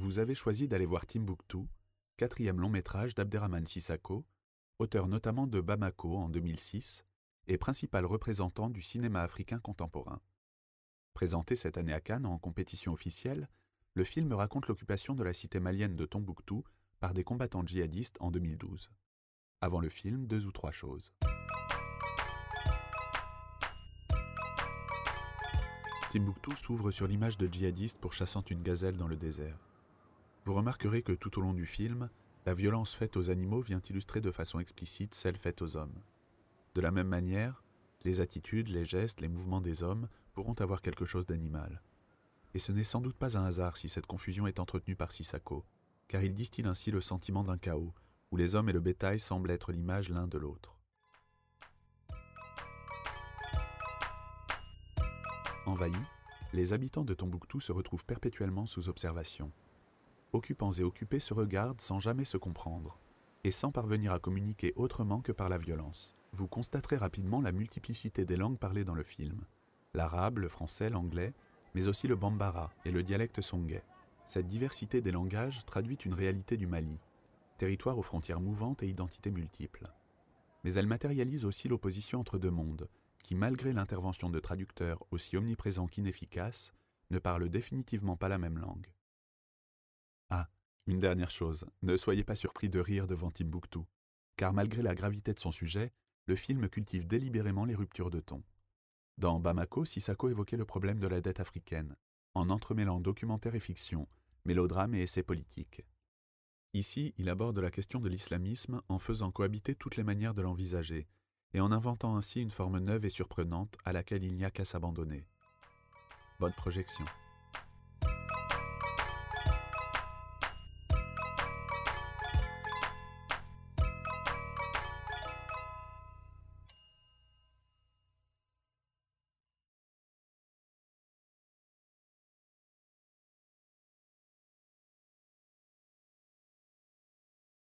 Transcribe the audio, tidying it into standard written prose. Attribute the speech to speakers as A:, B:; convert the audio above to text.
A: vous avez choisi d'aller voir Timbuktu, quatrième long métrage d'Abderrahmane Sissako, auteur notamment de Bamako en 2006 et principal représentant du cinéma africain contemporain. Présenté cette année à Cannes en compétition officielle, le film raconte l'occupation de la cité malienne de Tombouctou par des combattants djihadistes en 2012. Avant le film, 2 ou 3 choses. Timbuktu s'ouvre sur l'image de djihadistes pourchassant une gazelle dans le désert. Vous remarquerez que tout au long du film, la violence faite aux animaux vient illustrer de façon explicite celle faite aux hommes. De la même manière, les attitudes, les gestes, les mouvements des hommes pourront avoir quelque chose d'animal. Et ce n'est sans doute pas un hasard si cette confusion est entretenue par Sissako, car il distille ainsi le sentiment d'un chaos, où les hommes et le bétail semblent être l'image l'un de l'autre. Envahis, les habitants de Tombouctou se retrouvent perpétuellement sous observation. Occupants et occupés se regardent sans jamais se comprendre, et sans parvenir à communiquer autrement que par la violence. Vous constaterez rapidement la multiplicité des langues parlées dans le film. L'arabe, le français, l'anglais, mais aussi le bambara et le dialecte songhay. Cette diversité des langages traduit une réalité du Mali, territoire aux frontières mouvantes et identités multiples. Mais elle matérialise aussi l'opposition entre deux mondes, qui, malgré l'intervention de traducteurs aussi omniprésents qu'inefficaces, ne parlent définitivement pas la même langue. Ah, une dernière chose, ne soyez pas surpris de rire devant Timbuktu, car malgré la gravité de son sujet, le film cultive délibérément les ruptures de ton. Dans Bamako, Sissako évoquait le problème de la dette africaine, en entremêlant documentaire et fiction, mélodrame et essais politiques. Ici, il aborde la question de l'islamisme en faisant cohabiter toutes les manières de l'envisager, et en inventant ainsi une forme neuve et surprenante à laquelle il n'y a qu'à s'abandonner. Bonne projection.